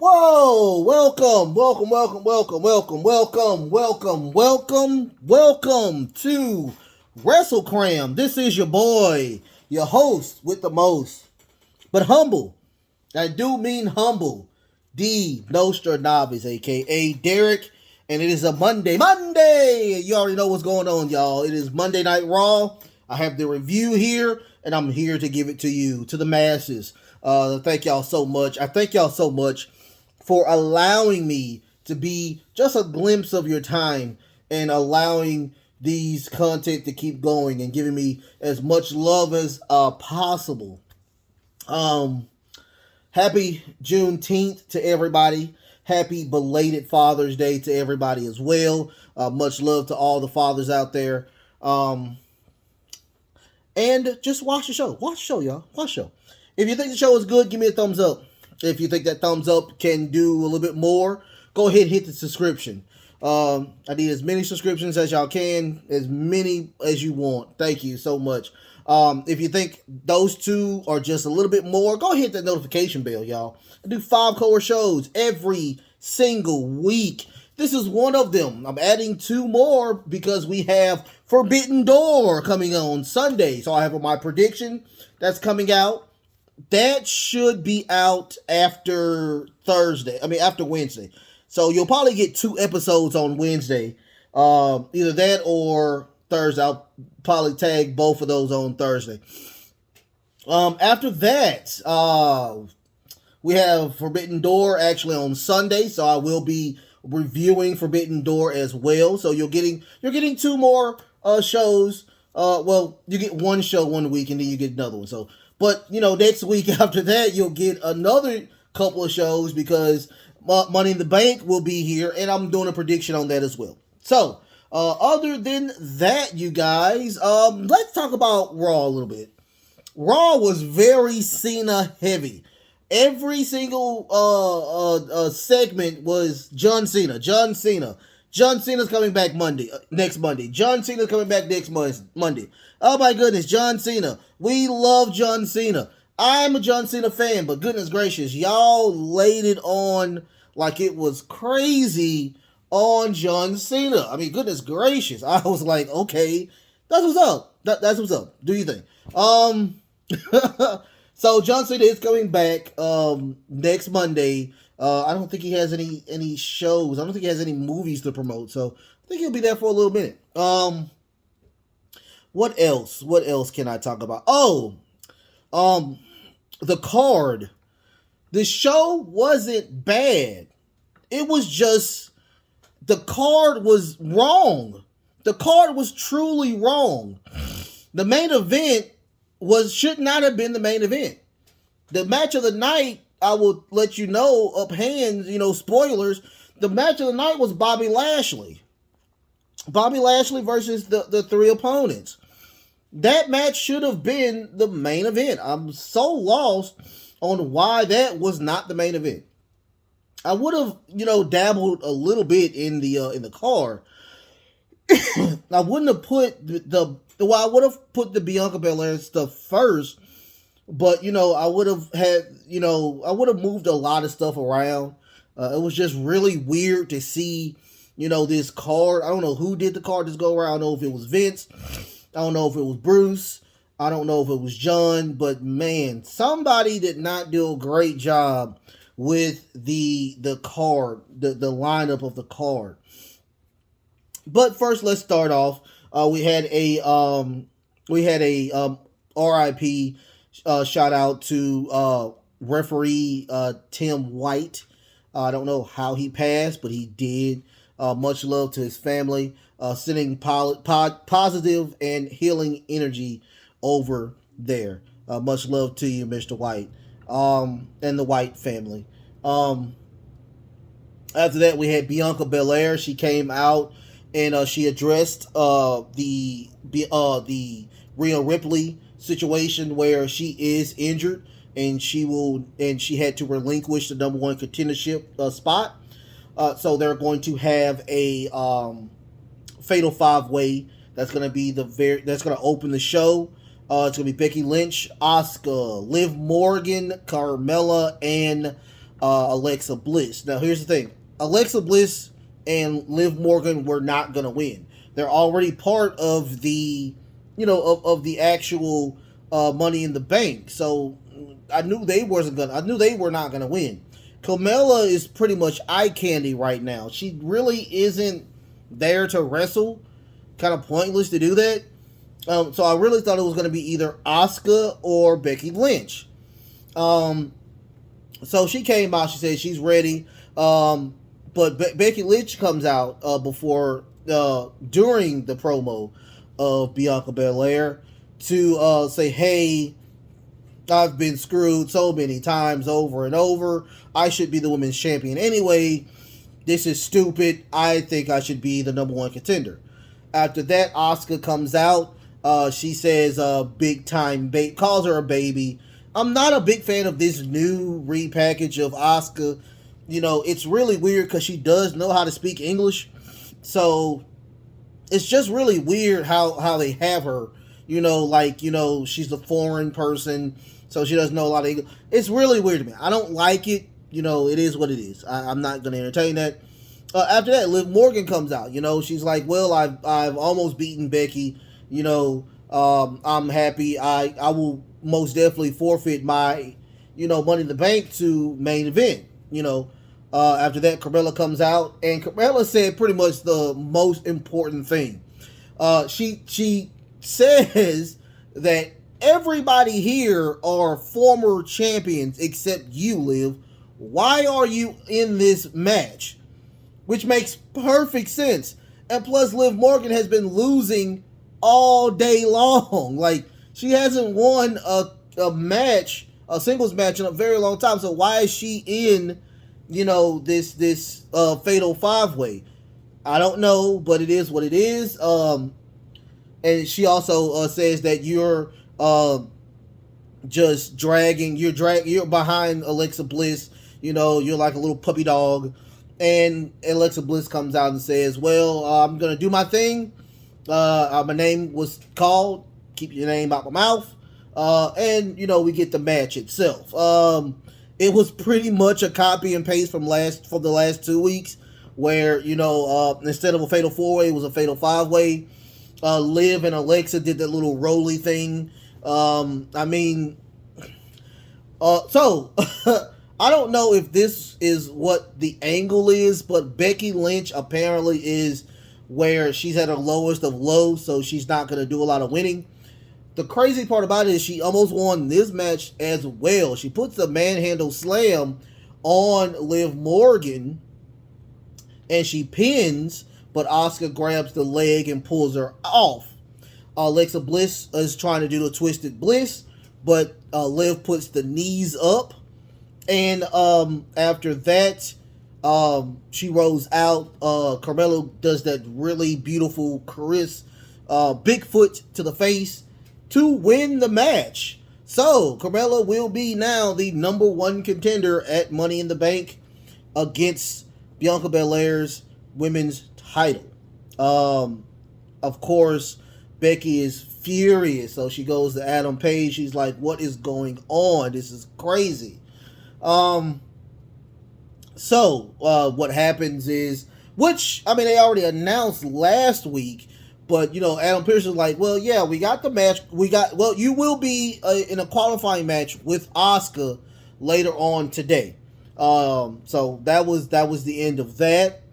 Whoa, welcome to WrestleCram. This is your boy, your host with the most, but humble. I do mean humble. D Nostradamus, aka Derek, and it is a Monday. You already know what's going on, y'all. It is Monday Night Raw. I have the review here, and I'm here to give it to you, to the masses. Thank y'all so much. I thank y'all so much for allowing me to be just a glimpse of your time and allowing these content to keep going and giving me as much love as possible. Happy Juneteenth to everybody. Happy belated Father's Day to everybody as well. Much love to all the fathers out there. And just watch the show. Watch the show, y'all. Watch the show. If you think the show is good, give me a thumbs up. If you think that thumbs up can do a little bit more, go ahead and hit the subscription. I need as many subscriptions as y'all can, as many as you want. Thank you so much. If you think those two are just a little bit more, go hit that notification bell, y'all. I do 5 core shows every single week. This is one of them. I'm adding 2 more because we have Forbidden Door coming on Sunday. So I have my prediction that's coming out. That should be out after Wednesday. So you'll probably get 2 episodes on Wednesday. Either that or Thursday. I'll probably tag both of those on Thursday. After that, we have Forbidden Door actually on Sunday. So I will be reviewing Forbidden Door as well. So you're getting 2 more shows. You get 1 show 1 week and then you get another one. So, but next week after that, you'll get another couple of shows because Money in the Bank will be here, and I'm doing a prediction on that as well. So, other than that, you guys, let's talk about Raw a little bit. Raw was very Cena heavy. Every single segment was John Cena. John Cena's coming back next Monday. John Cena's coming back next Monday. Oh my goodness, John Cena. We love John Cena. I'm a John Cena fan, but goodness gracious, y'all laid it on like it was crazy on John Cena. I mean, goodness gracious. I was like, okay, that's what's up. That's what's up. Do you think? So John Cena is coming back next Monday. I don't think he has any shows. I don't think he has any movies to promote. So I think he'll be there for a little minute. What else? What else can I talk about? The card. The show wasn't bad. It was just the card was wrong. The card was truly wrong. The main event should not have been the main event. The match of the night, I will let you know up hands, spoilers. The match of the night was Bobby Lashley. Bobby Lashley versus the 3 opponents. That match should have been the main event. I'm so lost on why that was not the main event. I would have, dabbled a little bit in the card. I wouldn't have put I would have put the Bianca Belair stuff first, but I would have moved a lot of stuff around. It was just really weird to see, this card. I don't know who did the card this go around. I don't know if it was Vince. I don't know if it was Bruce. I don't know if it was John, but man, somebody did not do a great job with the card, the lineup of the card. But first, let's start off. We had a RIP shout out to referee Tim White. I don't know how he passed, but he did. Much love to his family. Sending positive and healing energy over there. Much love to you, Mr. White, and the White family. After that, we had Bianca Belair. She came out and she addressed the Rhea Ripley situation where she is injured and she had to relinquish the number 1 contendership spot. So they're going to have a Fatal 5-Way that's going to be that's going to open the show. It's going to be Becky Lynch, Asuka, Liv Morgan, Carmella, and Alexa Bliss. Now, here's the thing: Alexa Bliss and Liv Morgan were not gonna win. They're already part of the, of the actual Money in the Bank. So I knew they were not gonna win. Carmella is pretty much eye candy right now. She really isn't there to wrestle. Kind of pointless to do that. So I really thought it was going to be either Asuka or Becky Lynch. So she came out. She said she's ready. But Becky Lynch comes out during the promo of Bianca Belair to say, "Hey, I've been screwed so many times over and over. I should be the women's champion anyway. This is stupid. I think I should be the number one contender." After that, Asuka comes out. She says, big time bait, calls her a baby. I'm not a big fan of this new repackage of Asuka. It's really weird because she does know how to speak English. So it's just really weird how they have her. She's a foreign person, so she doesn't know a lot of English. It's really weird to me. I don't like it. It is what it is. I'm not going to entertain that. After that, Liv Morgan comes out. She's like, well, I've almost beaten Becky. I'm happy. I will most definitely forfeit my, Money in the Bank to main event. After that, Carmella comes out, and Carmella said pretty much the most important thing. She says that everybody here are former champions except you, Liv. Why are you in this match? Which makes perfect sense. And plus, Liv Morgan has been losing all day long. Like, she hasn't won a singles match in a very long time. So why is she in, this fatal 5-way? I don't know, but it is what it is. And she also says that you're just you're behind Alexa Bliss. You're like a little puppy dog. And Alexa Bliss comes out and says, well, I'm going to do my thing. My name was called. Keep your name out my mouth. And we get the match itself. It was pretty much a copy and paste from the last 2 weeks, where, instead of a fatal 4-way, it was a fatal 5-way. Liv and Alexa did that little roly thing. So I don't know if this is what the angle is, but Becky Lynch apparently is where she's at her lowest of lows, so she's not going to do a lot of winning. The crazy part about it is she almost won this match as well. She puts the manhandle slam on Liv Morgan, and she pins, but Asuka grabs the leg and pulls her off. Alexa Bliss is trying to do the Twisted Bliss, but Liv puts the knees up. And after that, she rolls out. Carmella does that really beautiful Bigfoot to the face to win the match. So Carmella will be now the number one contender at Money in the Bank against Bianca Belair's women's title. Of course, Becky is furious, so she goes to Adam Page. She's like, what is going on? This is crazy. What happens is, they already announced last week, but, Adam Pearce is like, well, yeah, we got the match. You will be in a qualifying match with Asuka later on today. So that was the end of that.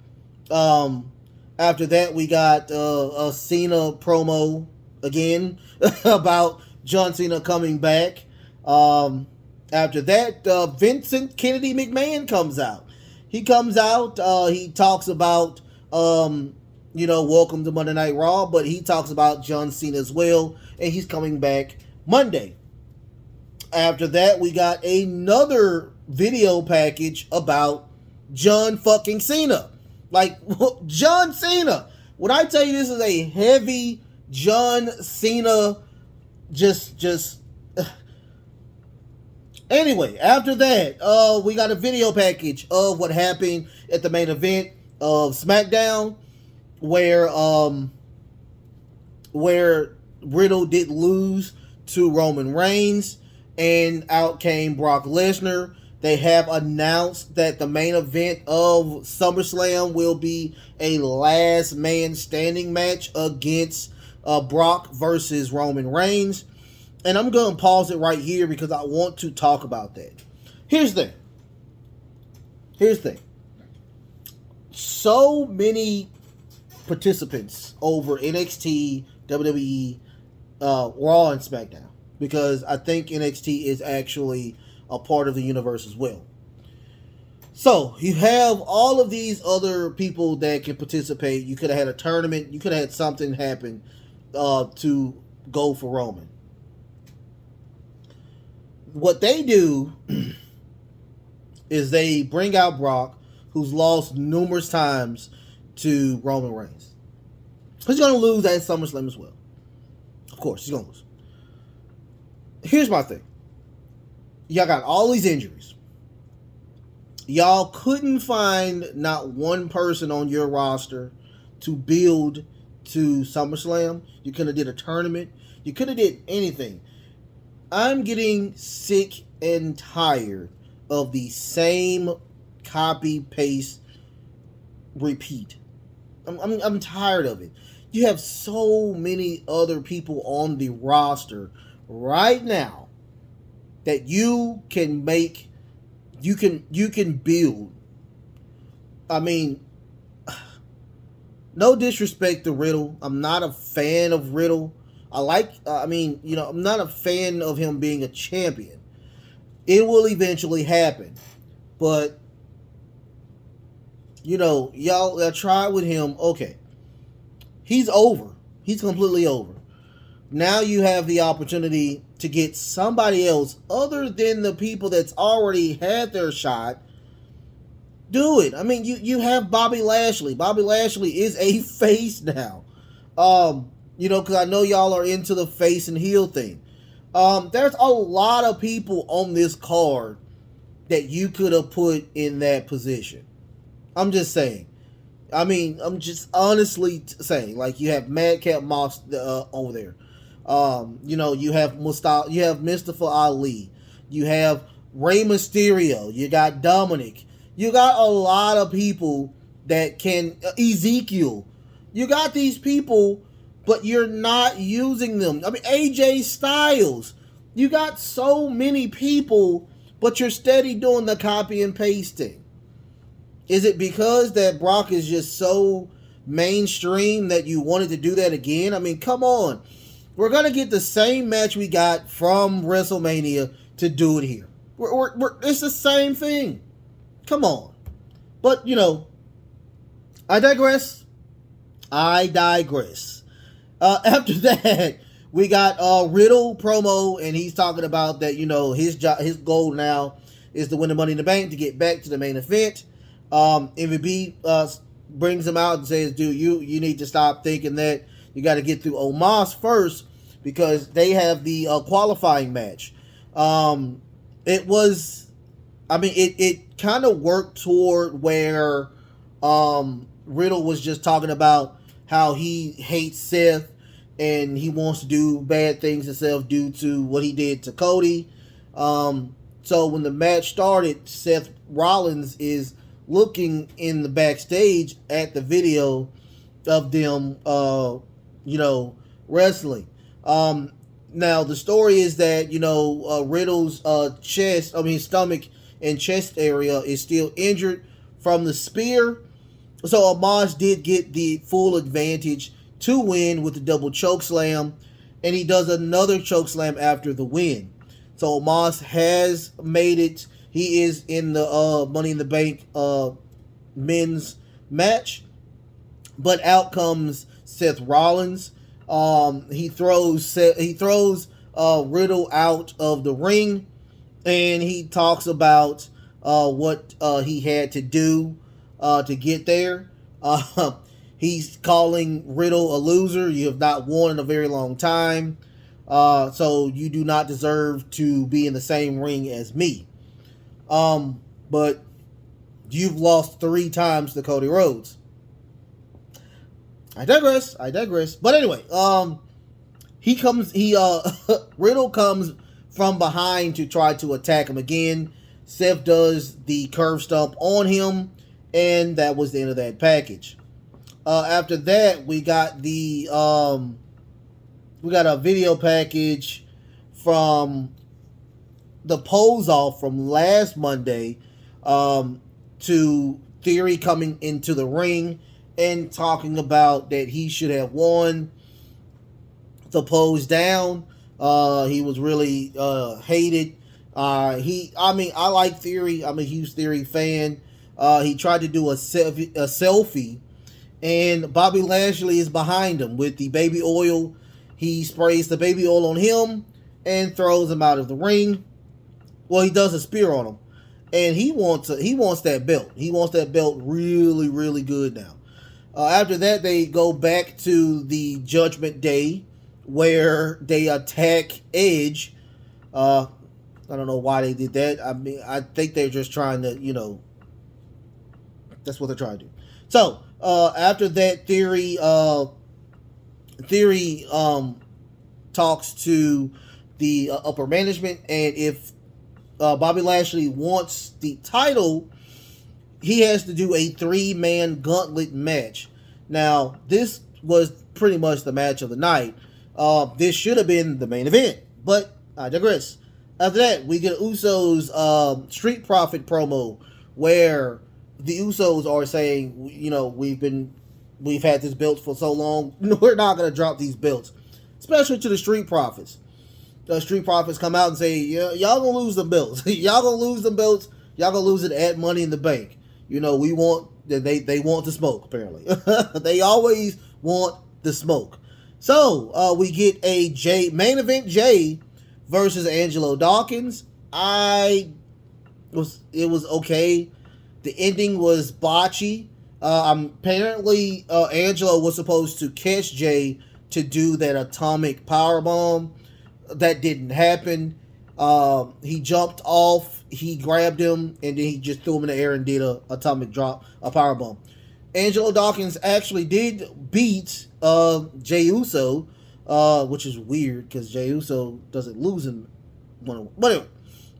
After that, we got a Cena promo again about John Cena coming back. After that, Vincent Kennedy McMahon comes out. He comes out, he talks about, welcome to Monday Night Raw, but he talks about John Cena as well, and he's coming back Monday. After that, we got another video package about John fucking Cena. Like, John Cena. When I tell you this is a heavy John Cena, Anyway, after that, we got a video package of what happened at the main event of SmackDown, where Riddle did lose to Roman Reigns, and out came Brock Lesnar. They have announced that the main event of SummerSlam will be a last man standing match against Brock versus Roman Reigns. And I'm going to pause it right here because I want to talk about that. Here's the thing. So many participants over NXT, WWE, Raw, and SmackDown, because I think NXT is actually a part of the universe as well. So you have all of these other people that can participate. You could have had a tournament. You could have had something happen to go for Roman. What they do is they bring out Brock, who's lost numerous times to Roman Reigns. He's going to lose at SummerSlam as well. Of course, he's going to lose. Here's my thing. Y'all got all these injuries. Y'all couldn't find not one person on your roster to build to SummerSlam. You could have did a tournament. You could have did anything. I'm getting sick and tired of the same copy, paste, repeat. I'm tired of it. You have so many other people on the roster right now that you can make, you can build. I mean, no disrespect to Riddle. I'm not a fan of Riddle. I'm not a fan of him being a champion. It will eventually happen. But, y'all try with him. Okay. He's over. He's completely over. Now you have the opportunity to get somebody else other than the people that's already had their shot. Do it. I mean, you have Bobby Lashley. Bobby Lashley is a face now. Because I know y'all are into the face and heel thing. There's a lot of people on this card that you could have put in that position. I'm just saying. I mean, I'm just honestly saying, like, you have Madcap Moss over there. You have Miztv Ali. You have Rey Mysterio. You got Dominic. You got a lot of people that can... Ezekiel. You got these people, but you're not using them. I mean, AJ Styles. You got so many people, but you're steady doing the copy and pasting. Is it because that Brock is just so mainstream that you wanted to do that again? I mean, come on. We're going to get the same match we got from WrestleMania to do it here. It's the same thing. Come on. But, I digress. After that, we got Riddle promo, and he's talking about that, his goal now is to win the Money in the Bank to get back to the main event. MVP brings him out and says, dude, you need to stop thinking that. You got to get through Omos first because they have the qualifying match. It kind of worked toward where Riddle was just talking about how he hates Seth and he wants to do bad things himself due to what he did to Cody. So when the match started, Seth Rollins is looking in the backstage at the video of them, wrestling. Now the story is that, Riddle's stomach and chest area is still injured from the spear. So Omos did get the full advantage to win with the double choke slam, and he does another choke slam after the win. So Omos has made it. He is in the Money in the Bank men's match, but out comes Seth Rollins. He throws Riddle out of the ring, and he talks about what he had to do to get there. He's calling Riddle a loser. You have not won in a very long time, so you do not deserve to be in the same ring as me. But you've lost 3 times to Cody Rhodes. I digress. But anyway, Riddle comes from behind to try to attack him again. Seth does the curve stomp on him, and that was the end of that package. After that, we got a video package from the pose off from last Monday, to Theory coming into the ring and talking about that he should have won the pose down. He was really hated. I like Theory. I'm a huge Theory fan. He tried to do a selfie, and Bobby Lashley is behind him with the baby oil. He sprays the baby oil on him and throws him out of the ring. Well, he does a spear on him, and he wants that belt. He wants that belt really, really good now. After that, they go back to the Judgment Day, where they attack Edge. I don't know why they did that. I mean, I think they're just trying to, that's what they're trying to do. So, after that, Theory talks to the upper management, and if Bobby Lashley wants the title, he has to do a 3-man gauntlet match. Now, this was pretty much the match of the night. This should have been the main event, but I digress. After that, we get Usos' Street Profit promo, where the Usos are saying, we've had this belt for so long, we're not going to drop these belts, especially to the Street Profits. The Street Profits come out and say, yeah, y'all gonna lose them belts. Y'all gonna lose them belts. Y'all gonna lose it at Money in the Bank. They want the smoke, apparently. They always want the smoke. So, we get a main event Jay versus Angelo Dawkins. It was okay. The ending was botchy. Apparently, Angelo was supposed to catch Jay to do that atomic powerbomb. That didn't happen. He jumped off, he grabbed him, and then he just threw him in the air and did a atomic drop, a powerbomb. Angelo Dawkins actually did beat Jey Uso, which is weird because Jey Uso doesn't lose in one. But anyway,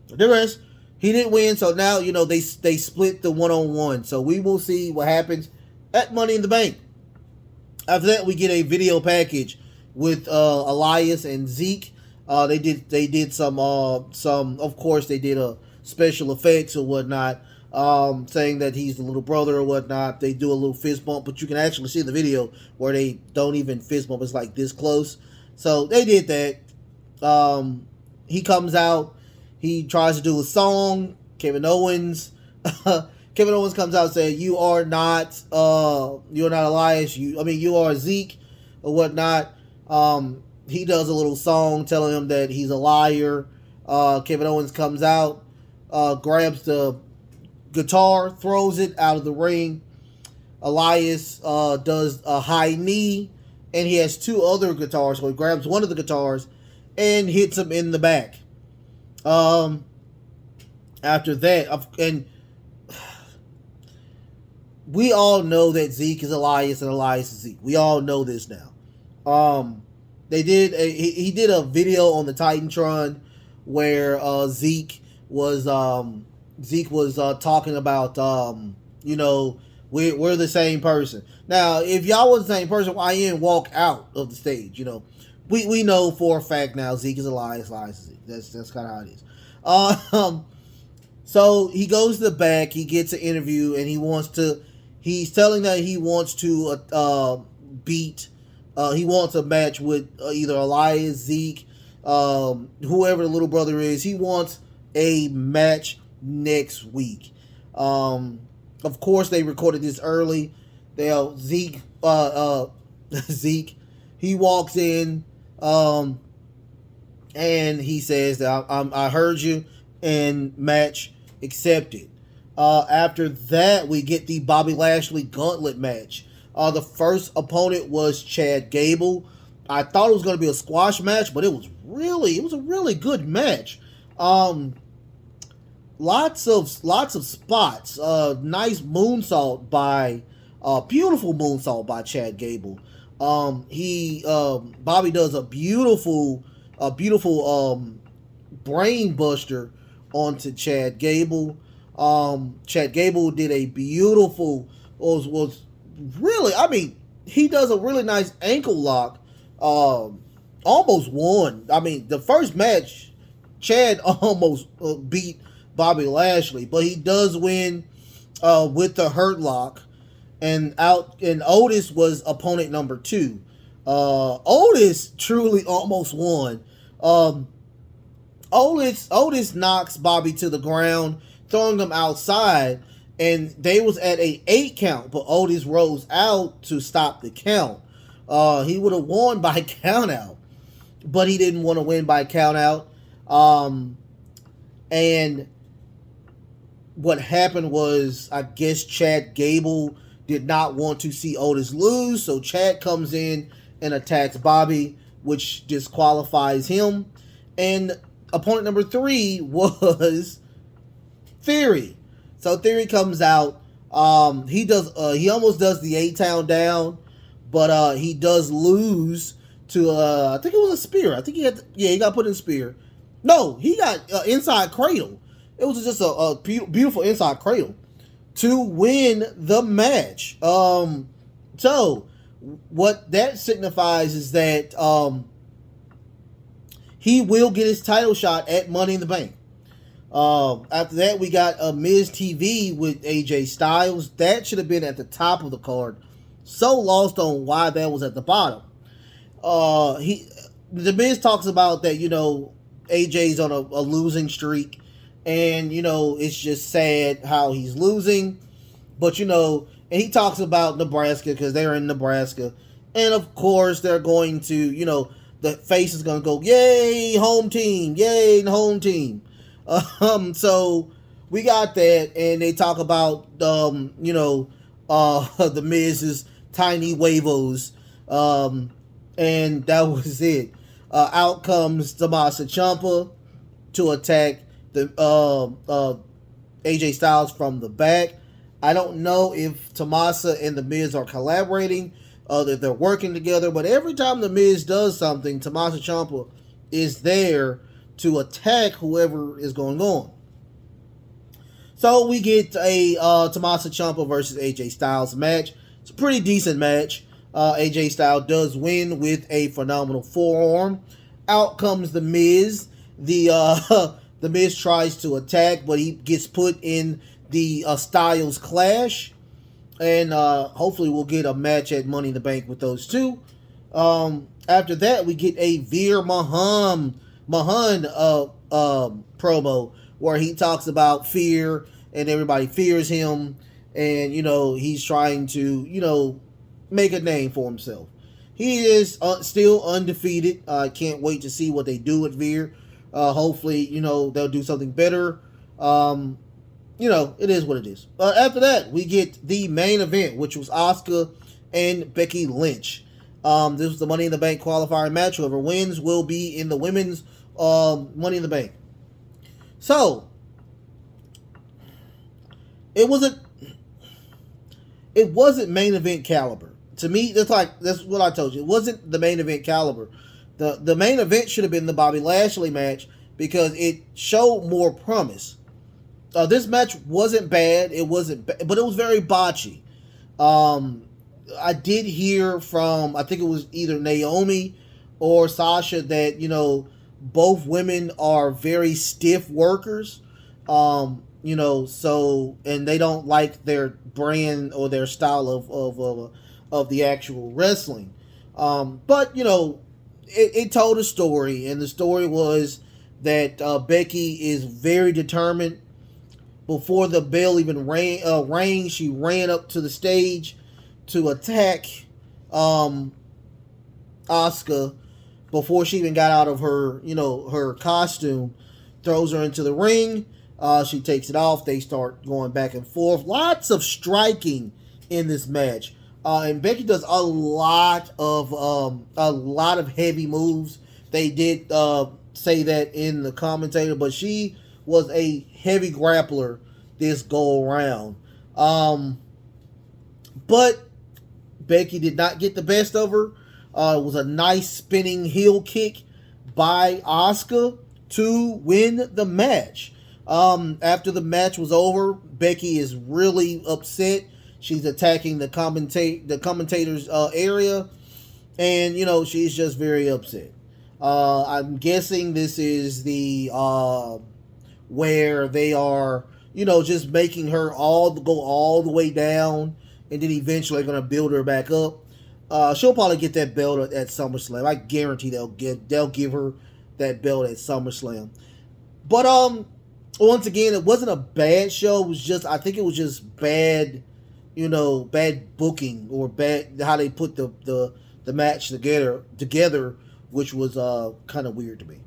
the rest, he didn't win, so now they split the 1-on-1. So we will see what happens at Money in the Bank. After that, we get a video package with Elias and Zeke. They did some of course they did a special effects or whatnot, saying that he's the little brother or whatnot. They do a little fist bump, but you can actually see the video where they don't even fist bump. It's like this close. So they did that. He comes out, he tries to do a song. Kevin Owens comes out saying, you are not Elias, you are Zeke or whatnot. He does a little song telling him that he's a liar. Kevin Owens comes out, grabs the guitar, throws it out of the ring. Elias does a high knee, and he has 2 other guitars, so he grabs one of the guitars and hits him in the back. After that, and we all know that Zeke is Elias and Elias is Zeke. We all know this now. He did a video on the Titantron where Zeke was talking about we're the same person. Now, if y'all was the same person, why you didn't walk out of the stage? We know for a fact now Zeke is Elias, Elias is Zeke. That's kind of how it is. So he goes to the back, he gets an interview, and he's telling that he wants to beat. He wants a match with either Elias, Zeke, whoever the little brother is. He wants a match next week. Of course, they recorded this early. Zeke, he walks in, and he says that I heard you, and match accepted. After that, we get the Bobby Lashley Gauntlet match. The first opponent was Chad Gable. I thought it was going to be a squash match, but it was a really good match. Lots of spots. Nice moonsault beautiful moonsault by Chad Gable. Bobby does a beautiful brain buster onto Chad Gable. Chad Gable did a beautiful, was really, I mean, he does a really nice ankle lock. Almost won. I mean, the first match, Chad almost beat Bobby Lashley, but he does win with the hurt lock. And Otis was opponent number 2. Otis truly almost won. Otis knocks Bobby to the ground, throwing him outside, and they was at a 8 count, but Otis rose out to stop the count. He would have won by count out, but he didn't want to win by count out. And what happened was, I guess Chad Gable did not want to see Otis lose, so Chad comes in and attacks Bobby, which disqualifies him. And opponent number 3 was Theory. So Theory comes out. He almost does the 8-count down, but he does lose to I think it was a spear. I think he got put in spear. No, he got inside cradle. It was just a beautiful inside cradle to win the match. So what that signifies is that he will get his title shot at Money in the Bank. After that, we got a Miztv with AJ Styles. That should have been at the top of the card. So lost on why that was at the bottom. The Miz talks about that, AJ's on a losing streak, and it's just sad how he's losing. But and he talks about Nebraska because they're in Nebraska, and of course they're going to, the face is going to go, yay, home team, yay, home team. So we got that, and they talk about the Miz's tiny huevos, and that was it. Out comes Tommaso Ciampa to attack the AJ Styles from the back. I don't know if Tommaso and the Miz are collaborating, that they're working together, but every time the Miz does something, Tommaso Ciampa is there to attack whoever is going on. So we get a Tommaso Ciampa versus AJ Styles match. It's a pretty decent match. AJ Styles does win with a phenomenal forearm. Out comes the Miz. The Miz tries to attack, but he gets put in the Styles Clash. And hopefully we'll get a match at Money in the Bank with those two. After that, we get a Veer Mahaan promo where he talks about fear and everybody fears him, and he's trying to make a name for himself. He is still undefeated. I can't wait to see what they do with Veer. Hopefully they'll do something better. It is what it is. After that, we get the main event, which was Asuka and Becky Lynch. This was the Money in the Bank qualifier match. Whoever wins will be in the women's Money in the Bank. So it wasn't main event caliber. To me, that's what I told you. It wasn't the main event caliber. The main event should have been the Bobby Lashley match because it showed more promise. This match wasn't bad. But it was very botchy. I did hear from, I think it was either Naomi or Sasha, that both women are very stiff workers. So, and they don't like their brand or their style of the actual wrestling. But it told a story, and the story was that Becky is very determined. Before the bell even rang, she ran up to the stage to attack Asuka before she even got out of her, her costume. Throws her into the ring. She takes it off. They start going back and forth. Lots of striking in this match. And Becky does a lot of heavy moves. They did say that in the commentator, but she was a heavy grappler this go around. But Becky did not get the best of her. It was a nice spinning heel kick by Asuka to win the match. After the match was over, Becky is really upset. She's attacking the commentators area, and she's just very upset. I'm guessing this is the where they are, just making her go all the way down, and then eventually going to build her back up. She'll probably get that belt at SummerSlam. I guarantee they'll give her that belt at SummerSlam. But once again, it wasn't a bad show. It was just, I think it was just bad, bad booking, or bad how they put the match together, which was kind of weird to me.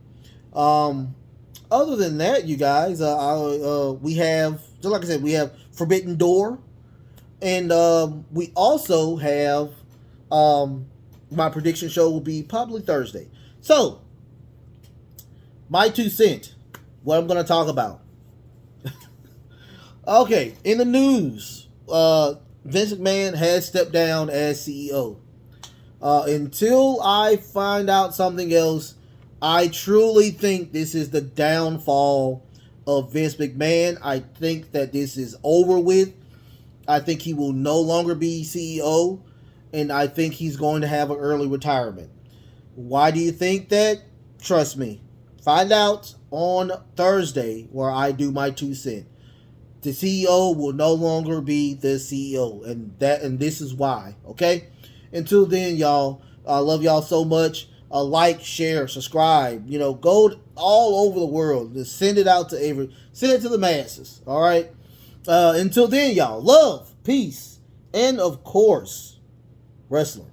Other than that, you guys, we have, just like I said, we have Forbidden Door, and we also have my prediction show will be probably Thursday. So, my 2 cents, what I'm going to talk about. Okay, in the news, Vince McMahon has stepped down as CEO. Until I find out something else, I truly think this is the downfall of Vince McMahon. I think that this is over with. I think he will no longer be CEO, and I think he's going to have an early retirement. Why do you think that? Trust me. Find out on Thursday, where I do my 2 cents. The CEO will no longer be the CEO, and this is why. Okay. Until then, y'all, I love y'all so much. Like, share, subscribe. Go all over the world. Just send it out send it to the masses. All right. Until then, y'all, love, peace, and of course, wrestling.